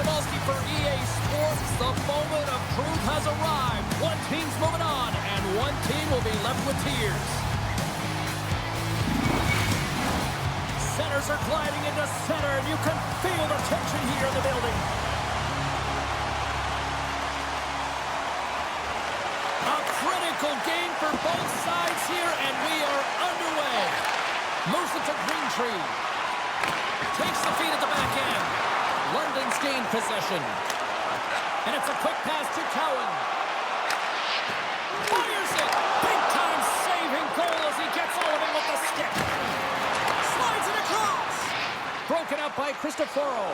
for EA Sports. The moment of truth has arrived. One team's moving on, and one team will be left with tears. Centers are gliding into center, and you can feel the tension here in the building. A critical game for both sides here, and we are underway. Moves it to Greentree. Takes the feed at the back end. London's gained possession. And it's a quick pass to Cowan. Fires it. Big-time saving goal as he gets all of it with the stick. Slides it across. Broken up by Cristoforo.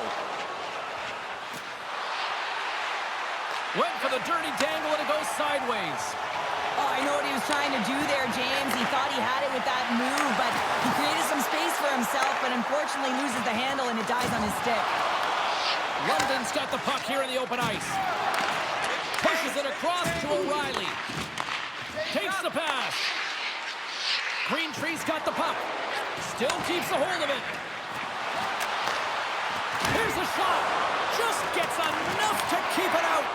Went for the dirty dangle and it goes sideways. Oh, I know what he was trying to do there, James. He thought he had it with that move, but he created some space for himself, but unfortunately loses the handle and it dies on his stick. London's got the puck here in the open ice. Pushes it across to O'Reilly. Takes the pass. Greentree's got the puck. Still keeps a hold of it. Here's a shot. Just gets enough to keep it out.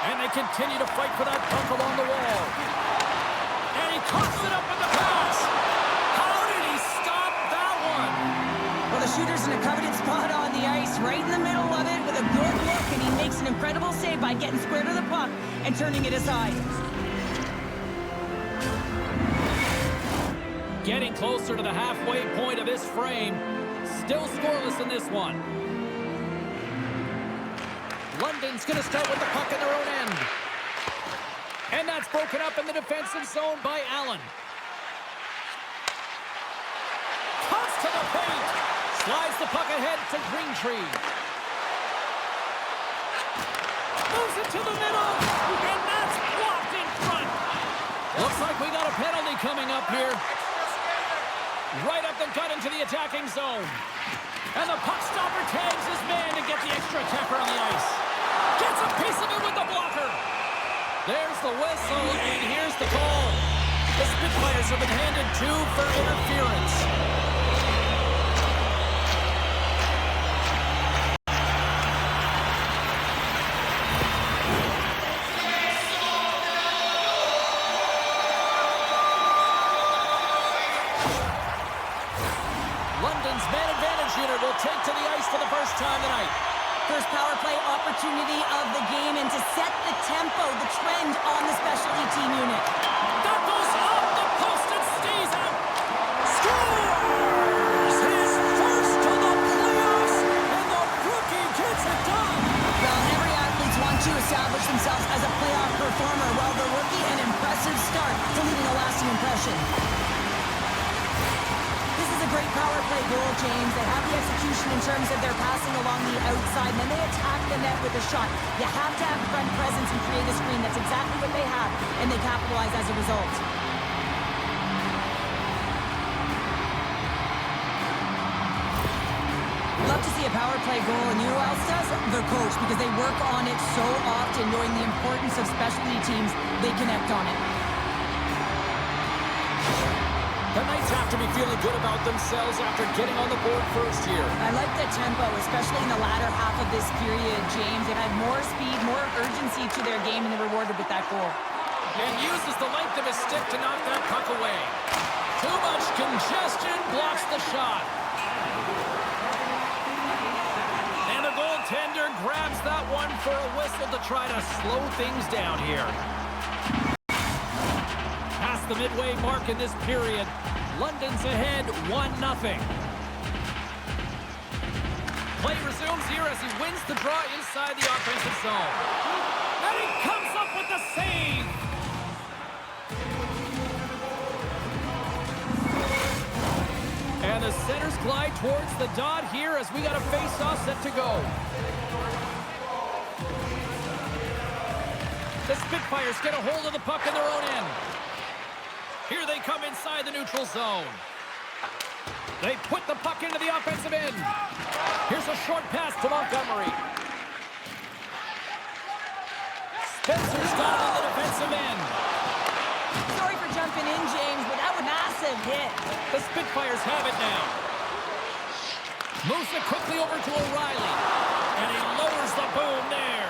And they continue to fight for that puck along the wall. And he coughs it up with the pass. How did he stop that one? Well, the shooter's in a coveted spot on the ice, right in the middle of it with a good look, and he makes an incredible save by getting square to the puck and turning it aside. Getting closer to the halfway point of this frame. Still scoreless in this one. London's going to start with the puck in their own end. And that's broken up in the defensive zone by Allen. Cuts to the paint. Slides the puck ahead to Greentree. Moves it to the middle. And that's blocked in front. Looks like we got a penalty coming up here. Right up the gut into the attacking zone. And the puck stopper tags his man to get the extra attacker on the ice. Gets a piece of it with the blocker. There's the whistle, and here's the call. The Spitfires have been handed two for interference. London's man advantage unit will take to the ice for the first time tonight. First power play opportunity of the game, and to set the tempo, the trend on the specialty team unit. That goes off the post and stays out. Scores his first to the playoffs, and the rookie gets it done. Well, every athlete wants to establish themselves as a playoff performer, while the rookie an impressive start to leaving a lasting impression. Great power play goal, James. They have the execution in terms of their passing along the outside, and then they attack the net with a shot. You have to have front presence and create a screen. That's exactly what they have, and they capitalize as a result. Love to see a power play goal, and you know who else does? The coach, because they work on it so often, knowing the importance of specialty teams. They connect on it. The Knights have to be feeling good about themselves after getting on the board first here. I like the tempo, especially in the latter half of this period, James. They've had more speed, more urgency to their game, and they're rewarded with that goal. And uses the length of his stick to knock that puck away. Too much congestion blocks the shot. And the goaltender grabs that one for a whistle to try to slow things down here. Past the midway mark in this period. London's ahead 1-0. Play resumes here as he wins the draw inside the offensive zone. And he comes up with the save. And the centers glide towards the dot here as we got a face-off set to go. The Spitfires get a hold of the puck in their own end. Here they come inside the neutral zone. They put the puck into the offensive end. Here's a short pass to Montgomery. Spencer's got it on the defensive end. Sorry for jumping in, James, but that was a massive hit. The Spitfires have it now. Moves it quickly over to O'Reilly. And he lowers the boom there.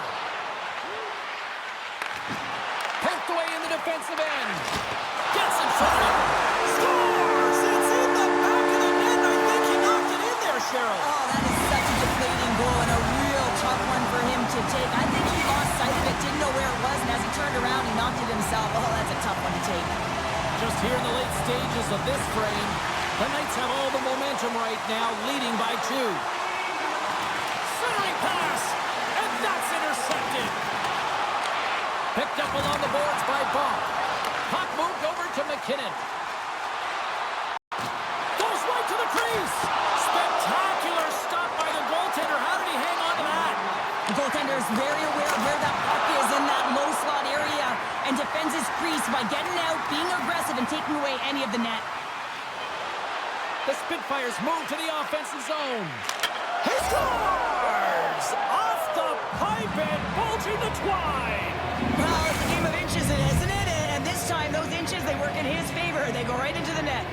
Poked away in the defensive end. Gets in front of it. Scores! It's in the back of the net. I think he knocked it in there, Cheryl. Oh, that is such a deflating goal and a real tough one for him to take. I think he lost sight of it, didn't know where it was, and as he turned around, he knocked it himself. Oh, that's a tough one to take. Just here in the late stages of this frame, the Knights have all the momentum right now, leading by 2. Centering pass, and that's intercepted. Picked up along the boards by Bump. Puck moved over to McKinnon. Goes right to the crease. Spectacular stop by the goaltender. How did he hang on to that? The goaltender is very aware of where that puck is in that low slot area and defends his crease by getting out, being aggressive, and taking away any of the net. The Spitfires move to the offensive zone. He scores! Off the pipe and bulging the twine. Well, it's a game of inches, isn't it? And this time, those inches, they work in his favor. They go right into the net.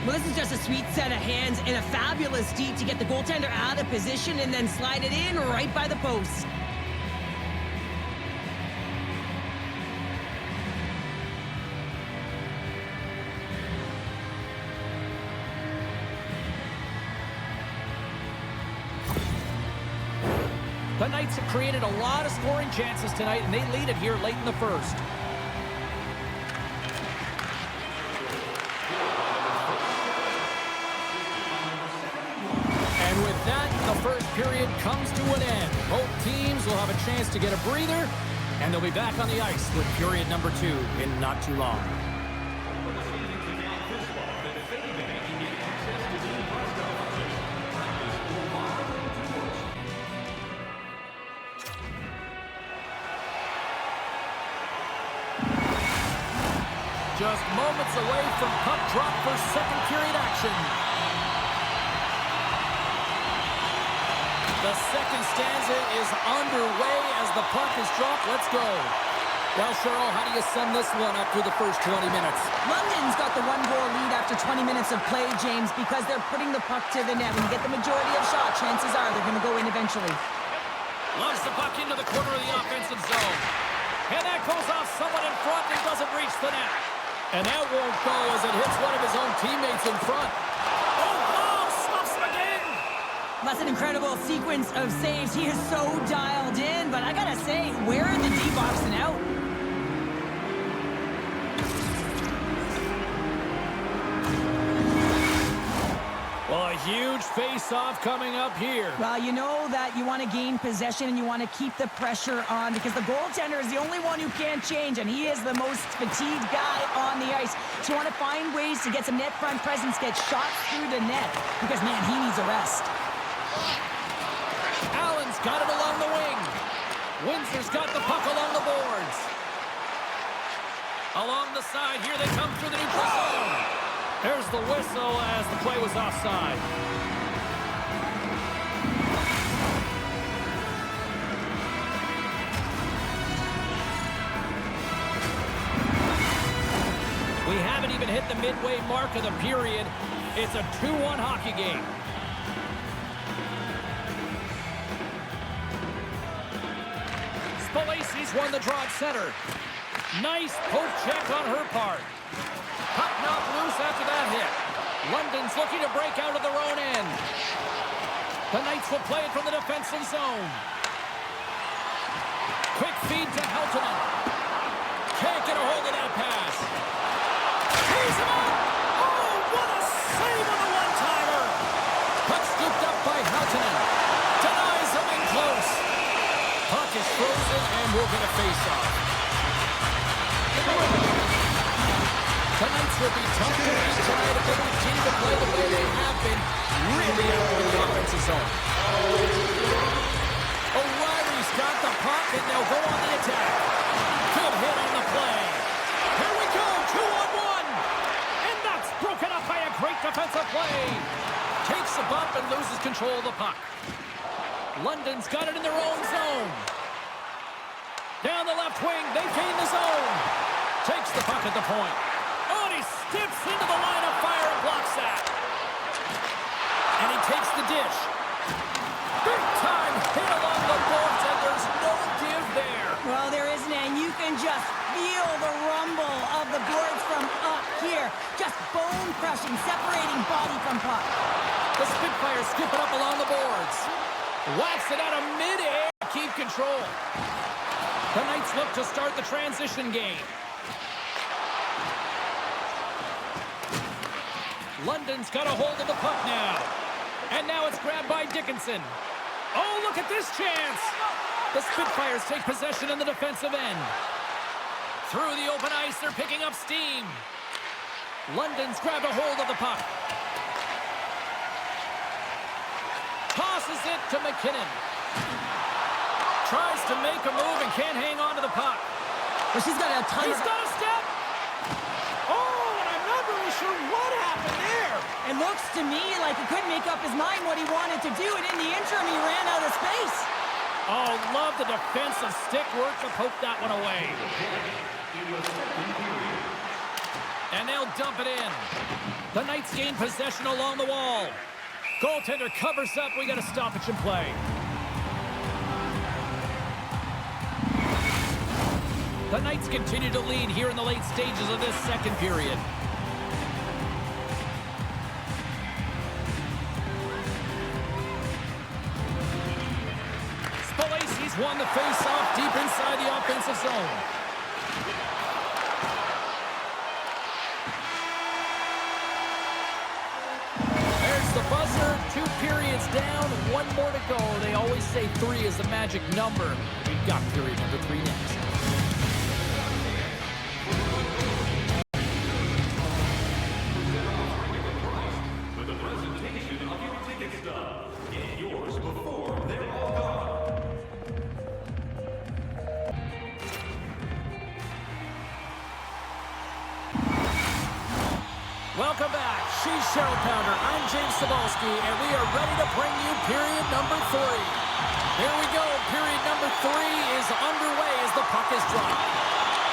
Well, this is just a sweet set of hands and a fabulous deed to get the goaltender out of position and then slide it in right by the post. The Knights have created a lot of scoring chances tonight, and they lead it here late in the first. And with that, the first period comes to an end. Both teams will have a chance to get a breather, and they'll be back on the ice with period number 2 in not too long. Just moments away from puck drop for second period action. The second stanza is underway as the puck is dropped. Let's go. Well, Cheryl, how do you sum this one up through the first 20 minutes? London's got the 1-goal lead after 20 minutes of play, James, because they're putting the puck to the net. When you get the majority of shots, chances are they're going to go in eventually. Loves the puck into the corner of the offensive zone. And that goes off someone in front and doesn't reach the net. And that won't go as it hits one of his own teammates in front. Oh, stops him again! That's an incredible sequence of saves. He is so dialed in, but I gotta say, where are the D-box and out? Well, a huge face-off coming up here. Well, you know that you want to gain possession and you want to keep the pressure on because the goaltender is the only one who can't change, and he is the most fatigued guy on the ice. So you want to find ways to get some net front presence, get shots through the net, because, man, he needs a rest. Allen's got it along the wing. Windsor's got the puck along the boards. Along the side, here they come through the neutral zone. There's the whistle as the play was offside. We haven't even hit the midway mark of the period. It's a 2-1 hockey game. Spalacy's won the draw at center. Nice poke check on her part. Puck knocked loose after that hit. London's looking to break out of their own end. The Knights will play it from the defensive zone. Quick feed to Heltonen. Can't get a hold of that pass. He's him up! Oh, what a save on the one-timer! Puck scooped up by Heltonen. Denies him in close. Puck is frozen and we'll get a face-off. The Knights will be tough to beat tonight if they continue to play the way they have been, really out in the offensive zone. O'Reilly's got the puck, and they'll go on the attack. Good hit on the play. Here we go, 2-on-1. And that's broken up by a great defensive play. Takes a bump and loses control of the puck. London's got it in their own zone. Down the left wing, they gain the zone. Takes the puck at the point. Oh, and he steps into the line of fire and blocks that. Just bone-crushing, separating body from puck. The Spitfires skip it up along the boards. Whacks it out of mid-air. Keep control. The Knights look to start the transition game. London's got a hold of the puck now. And now it's grabbed by Dickinson. Oh, look at this chance. The Spitfires take possession in the defensive end. Through the open ice, they're picking up steam. London's grabbed a hold of the puck. Tosses it to McKinnon. Tries to make a move and can't hang on to the puck. Well, she's got a ton He's got a step. Oh, and I'm not really sure what happened there. It looks to me like he couldn't make up his mind what he wanted to do, and in the interim, he ran out of space. Oh, love the defensive stick work to poke that one away. And they'll dump it in. The Knights gain possession along the wall. Goaltender covers up. We got a stoppage in play. The Knights continue to lead here in the late stages of this second period. Spalacy's won the face-off deep inside the offensive zone. There's the buzzer. 2 periods down, 1 more to go. They always say 3 is the magic number. We've got period number 3 next. Welcome back. She's Cheryl Pounder. I'm James Cebulski, and we are ready to bring you period number 3. Here we go. Period number 3 is underway as the puck is dropped.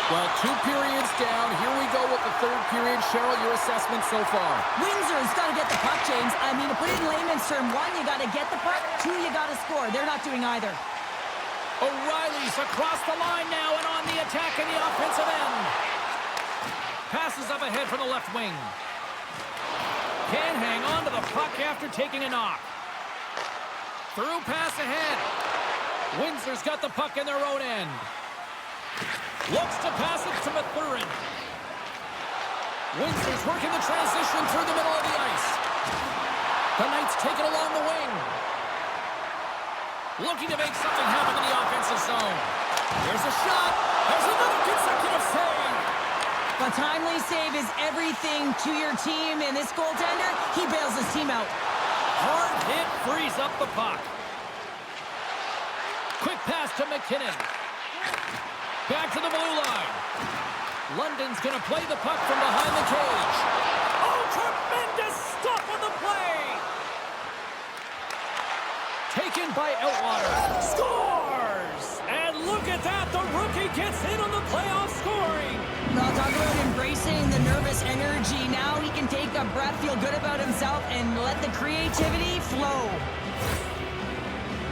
Well, 2 periods down. Here we go with the 3rd period. Cheryl, your assessment so far? Windsor's got to get the puck, James. I mean, to put it in layman's term, 1, you got to get the puck. 2, you got to score. They're not doing either. O'Reilly's across the line now and on the attack in the offensive end. Passes up ahead from the left wing. Can't hang on to the puck after taking a knock. Through pass ahead. Windsor's got the puck in their own end. Looks to pass it to Mathurin. Windsor's working the transition through the middle of the ice. The Knights take it along the wing. Looking to make something happen in the offensive zone. There's a shot. There's another consecutive save. A timely save is everything to your team, and this goaltender, he bails his team out. Hard hit frees up the puck. Quick pass to McKinnon. Back to the blue line. London's going to play the puck from behind the cage. Oh, tremendous stop on the play. Taken by Outwater. Scores! And look at that. The rookie gets in on the playoff scoring. Well, talk about embracing the nervous energy. Now he can take a breath, feel good about himself, and let the creativity flow.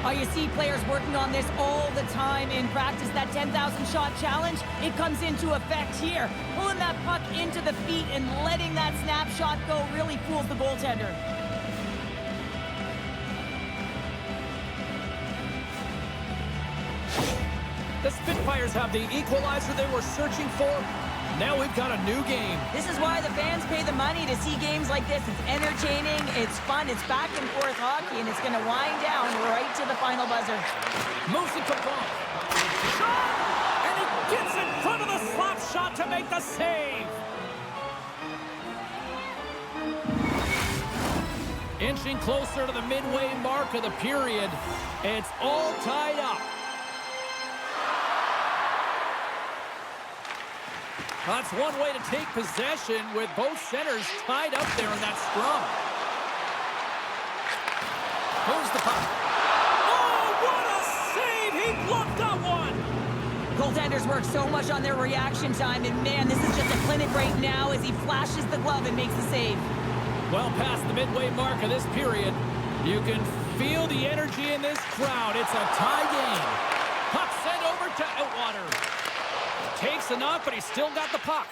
Oh, you see players working on this all the time in practice. That 10,000 shot challenge, it comes into effect here. Pulling that puck into the feet and letting that snapshot go really fools the goaltender. The Spitfires have the equalizer they were searching for. Now we've got a new game. This is why the fans pay the money to see games like this. It's entertaining, it's fun, it's back and forth hockey, and it's going to wind down right to the final buzzer. Moves it to Bump. Shot! And he gets in front of the slap shot to make the save. Inching closer to the midway mark of the period. It's all tied up. That's one way to take possession with both centers tied up there in that scrum. Moves the puck. Oh, what a save! He bluffed that one! Goaltenders work so much on their reaction time, and man, this is just a clinic right now as he flashes the glove and makes the save. Well past the midway mark of this period, you can feel the energy in this crowd. It's a tie game. Puck sent over to Outwater. Takes a knock, but he's still got the puck.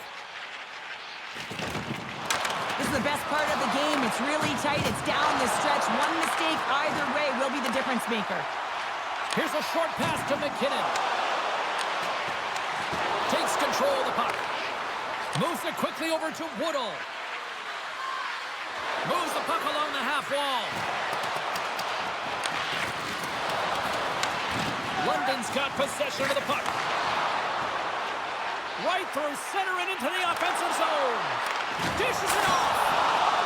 is the best part of the game. It's really tight. It's down the stretch. One mistake either way will be the difference maker. Here's a short pass to McKinnon. Takes control of the puck. Moves it quickly over to Woodall. Moves the puck along the half wall. London's got possession of the puck. Right through center and into the offensive zone. Dishes it off.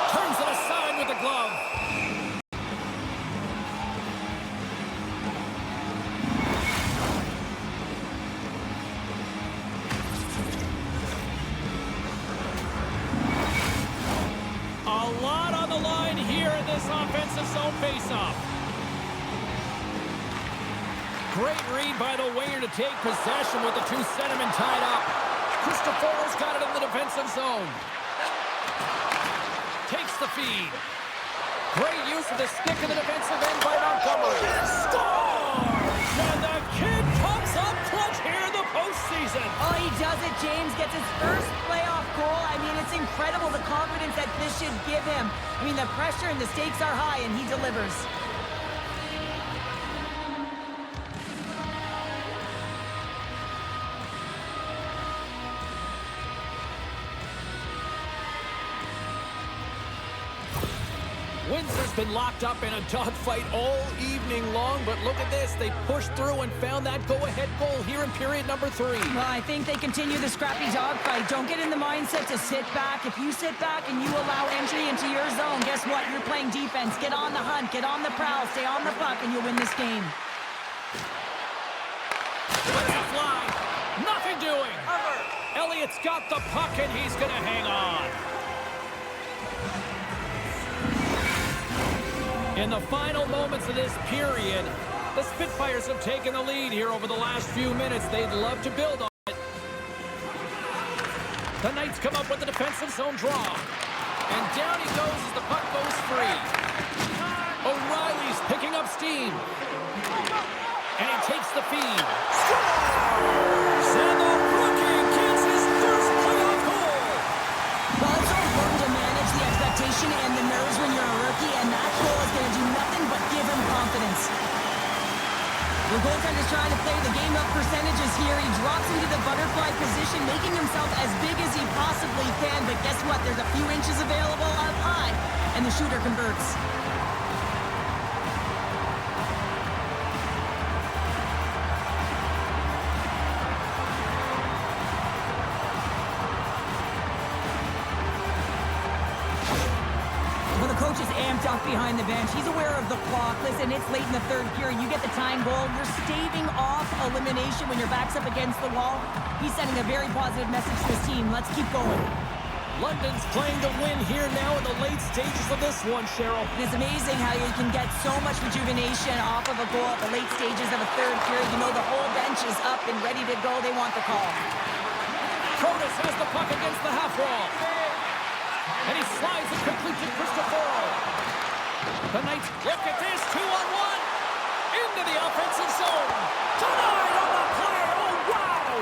Turns it aside with the glove. A lot on the line here in this offensive zone faceoff. Great read by the winger to take possession with the two centermen tied up. Christopher's got it in the defensive zone. Takes the feed. Great use of the stick in the defensive end by Montgomery. Scores! And the kid comes up clutch here in the postseason. Oh, he does it, James. Gets his first playoff goal. I mean, it's incredible the confidence that this should give him. I mean, the pressure and the stakes are high, and he delivers. Windsor's been locked up in a dogfight all evening long, but look at this. They pushed through and found that go-ahead goal here in period number 3. Well, I think they continue the scrappy dogfight. Don't get in the mindset to sit back. If you sit back and you allow entry into your zone, guess what? You're playing defense. Get on the hunt, get on the prowl, stay on the puck, and you'll win this game. Let's it fly. Nothing doing. Elliott's got the puck, and he's going to hang on. In the final moments of this period, the Spitfires have taken the lead here over the last few minutes. They'd love to build on it. The Knights come up with the defensive zone draw. And down he goes as the puck goes free. O'Reilly's picking up steam. And he takes the feed. Scores! And the rookie gets his first playoff goal. Well, it's so important to manage the expectation and the nerves when you're a rookie, and that goal is going to do nothing but give him confidence. The goaltender's trying to play the game up percentages here. He drops into the butterfly position, making himself as big as he possibly can, but guess what? There's a few inches available up high, and the shooter converts. Coach is amped up behind the bench. He's aware of the clock. Listen, it's late in the third period. You get the tying goal. You're staving off elimination when your back's up against the wall. He's sending a very positive message to his team. Let's keep going. London's playing to win here now in the late stages of this one, Cheryl. And it's amazing how you can get so much rejuvenation off of a goal at the late stages of a third period. You know the whole bench is up and ready to go. They want the call. Protas has the puck against the half wall. And he slides it quickly to Christopher. The Knights look at this, 2-on-1. Into the offensive zone. Denied on the play. Oh, wow.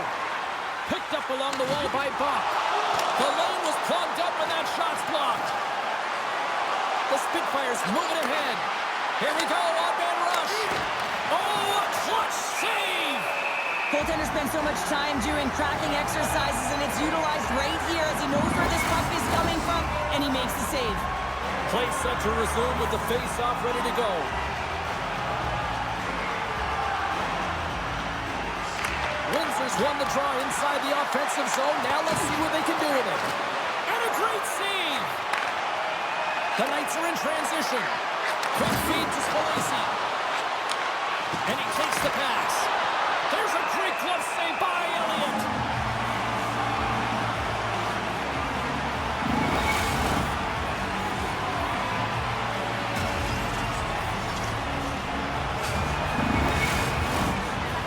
Picked up along the wall by Buck. The lane was plugged up and that shot's blocked. The Spitfires moving ahead. Here we go, on-man rush. Oh, a clutch save. Goaltender spends so much time doing cracking exercises, and it's utilized right here as he knows where this puck is coming from, and he makes the save. Play set to resume with the face-off ready to go. Windsor's won the draw inside the offensive zone. Now let's see what they can do with it. And a great save! The Knights are in transition. Quick feed to Spalesi. And he takes the pass. There's a great glove save by Elliott.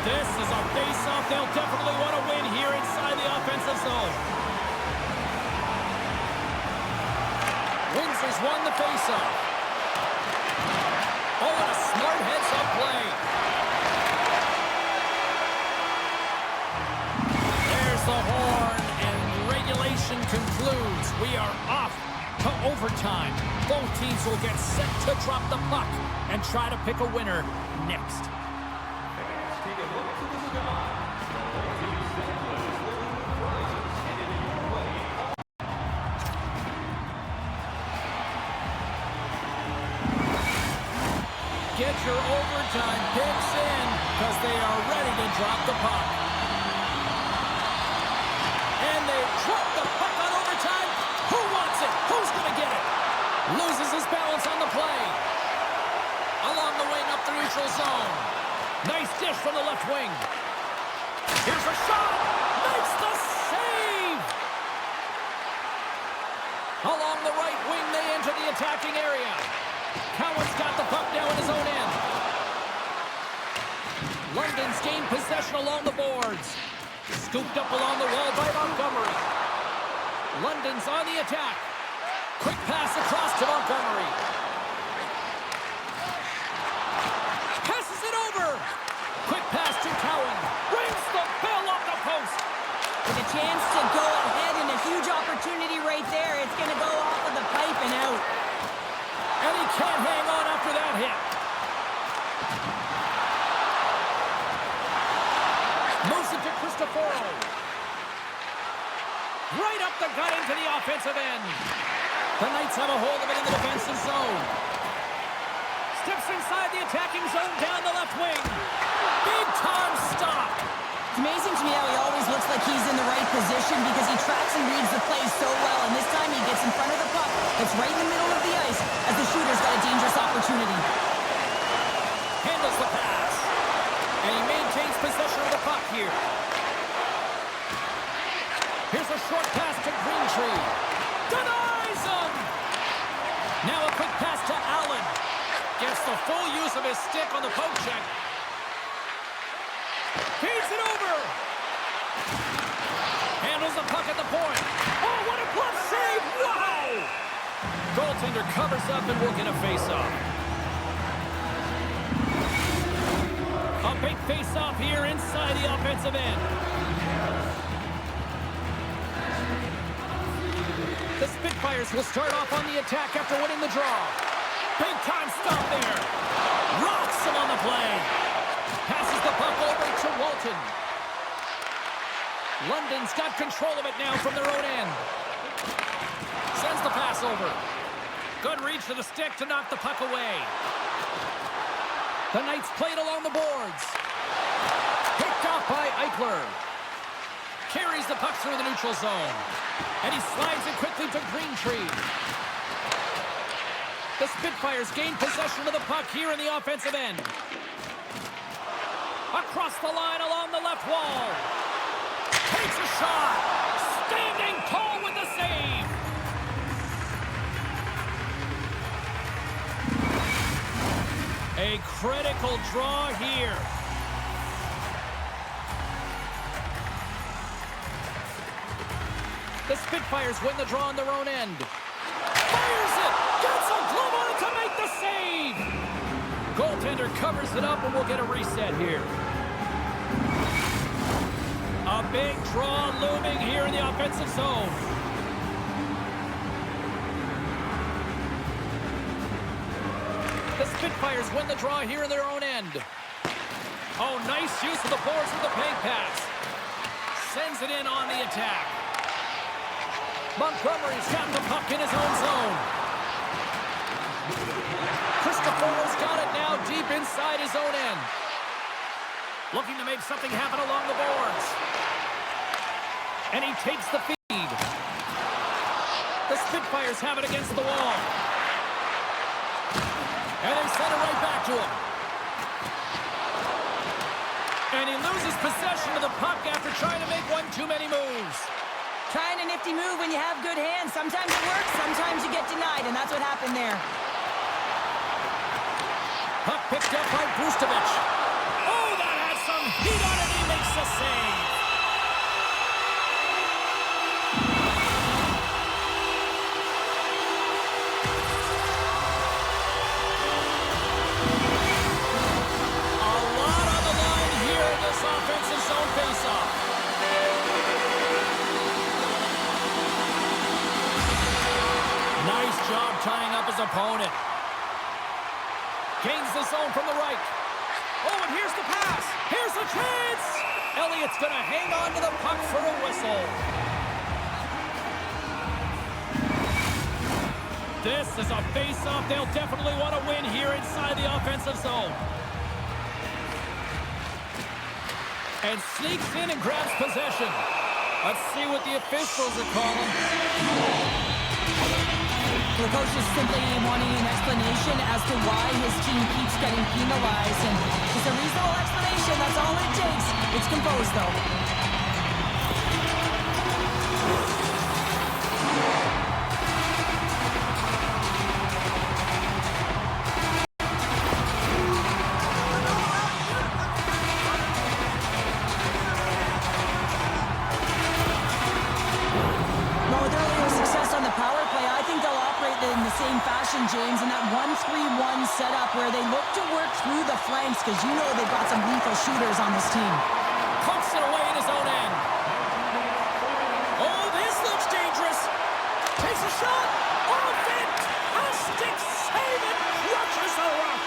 This is a face-off they'll definitely want to win here inside the offensive zone. Windsor's won the face-off. Oh, and a smart heads-up play. There's the horn, and regulation concludes. We are off to overtime. Both teams will get set to drop the puck and try to pick a winner next. Get your overtime picks in because they are ready to drop the puck. And they drop the puck on overtime. Who wants it? Who's going to get it? Loses his balance on the play. Along the wing up the neutral zone. Nice dish from the left wing. Here's a shot. Makes the save. Along the right wing, they enter the attacking area. Cowan's got the puck now in his own end. London's gained possession along the boards. Scooped up along the wall by Montgomery. London's on the attack. Quick pass across to Montgomery. Passes it over. Quick pass to Cowan. Brings the bell off the post. With a chance to go ahead and a huge opportunity right there. It's going to go off of the pipe and out. And he can't hang on after that hit. Moves it to Cristoforo. Right up the gut into the offensive end. The Knights have a hold of it in the defensive zone. Steps inside the attacking zone down the left wing. Big time stop. It's amazing to me how he always looks like he's in the right position because he tracks and reads the plays so well. And this time he gets in front of the puck. It's right in the middle of the ice as the shooter's got a dangerous opportunity. Handles the pass. And he maintains possession of the puck here. Here's a short pass to Greentree. Denies him! Now a quick pass to Allen. Gets the full use of his stick on the poke check. Feeds it over. Handles the puck at the point. Oh, what a glove save! Wow! Goaltender covers up and will get a face-off. A big face-off here inside the offensive end. The Spitfires will start off on the attack after winning the draw. Big time stop there. Rocks him on the play. Passes the puck over to Walton. London's got control of it now from their own end. Sends the pass over. Good reach to the stick to knock the puck away. The Knights played along the boards. Picked off by Eichler. Carries the puck through the neutral zone. And he slides it quickly to Greentree. The Spitfires gain possession of the puck here in the offensive end. Across the line along the left wall. Takes a shot. Standing tall with the save. A critical draw here. The Spitfires win the draw on their own end. Fires it! Gets a glove on it to make the save! Goaltender covers it up and we'll get a reset here. A big draw looming here in the offensive zone. The Spitfires win the draw here in their own end. Oh, nice use of the boards with the bank pass. Sends it in on the attack. Montgomery's got the puck in his own zone. Cristoforo's got it now deep inside his own end. Looking to make something happen along the boards. And he takes the feed. The Spitfires have it against the wall. And they send it right back to him. And he loses possession of the puck after trying to make one too many moves. Trying a nifty move when you have good hands. Sometimes it works, sometimes you get denied, and that's what happened there. Puck picked up by Brustovich. Oh, that has some heat on it. He makes the save. A lot on the line here in this offensive zone faceoff. job tying up his opponent. Gains the zone from the right. Oh, and here's the pass. Here's the chance. Elliott's going to hang on to the puck for a whistle. This is a face-off they'll definitely want to win here inside the offensive zone. And sneaks in and grabs possession. Let's see what the officials are calling. The coach is simply wanting an explanation as to why his team keeps getting penalized. And it's a reasonable explanation. That's all it takes. It's composed, though. In the same fashion, James, in that 1-3-1 setup where they look to work through the flanks because you know they've got some lethal shooters on this team. Pumps it away in his own end. Oh, this looks dangerous. Takes a shot. Off it. A stick save and crushes the rock.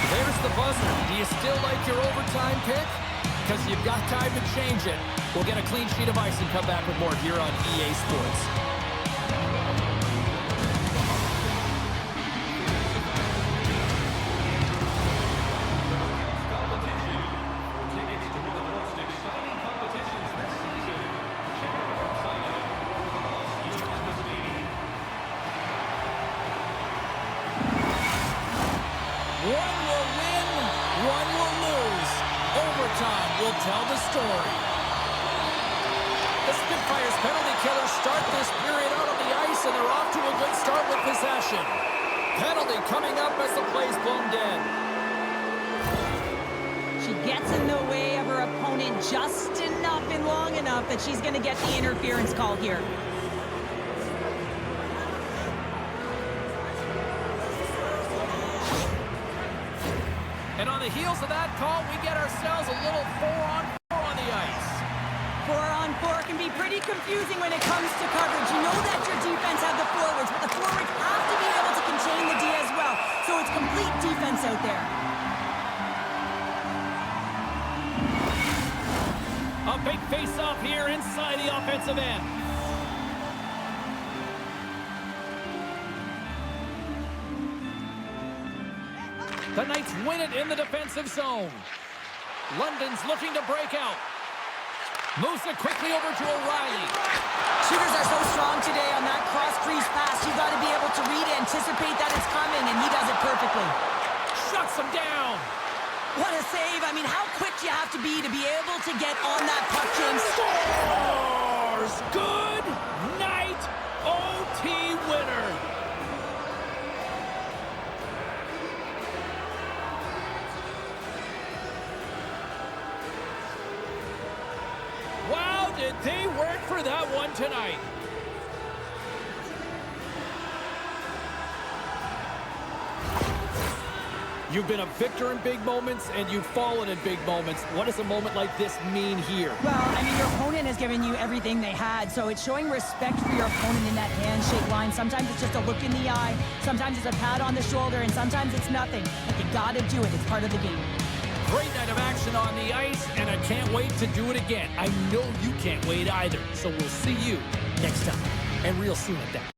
There's the buzzer. Do you still like your overtime pick? Because you've got time to change it. We'll get a clean sheet of ice and come back with more here on EA Sports. One will win, one will lose. Overtime will tell the story. The Spitfires penalty killers start this period out on the ice, and they're off to a good start with possession. Penalty coming up as the play's blown dead. She gets in the way of her opponent just enough and long enough that she's going to get the interference call here. And on the heels of that call, we get ourselves a little 4-on-4 on the ice. 4-on-4 can be pretty confusing when it comes to coverage. You know that your defense have the forwards, but the forwards have to be able to contain the D as well. So it's complete defense out there. A big face-off here inside the offensive end. The Knights win it in the defensive zone. London's looking to break out. Moves it quickly over to O'Reilly. Shooters are so strong today on that cross-crease pass. You've got to be able to read, anticipate that it's coming, and he does it perfectly. Shuts him down. What a save. I mean, how quick do you have to be able to get on that puck, James? Scores! Good night, OT winner. Wow, did they work for that one tonight. You've been a victor in big moments, and you've fallen in big moments. What does a moment like this mean here? Well, I mean, your opponent has given you everything they had, so it's showing respect for your opponent in that handshake line. Sometimes it's just a look in the eye, sometimes it's a pat on the shoulder, and sometimes it's nothing. But you gotta do it. It's part of the game. Great night of action on the ice, and I can't wait to do it again. I know you can't wait either, so we'll see you next time, and real soon at that.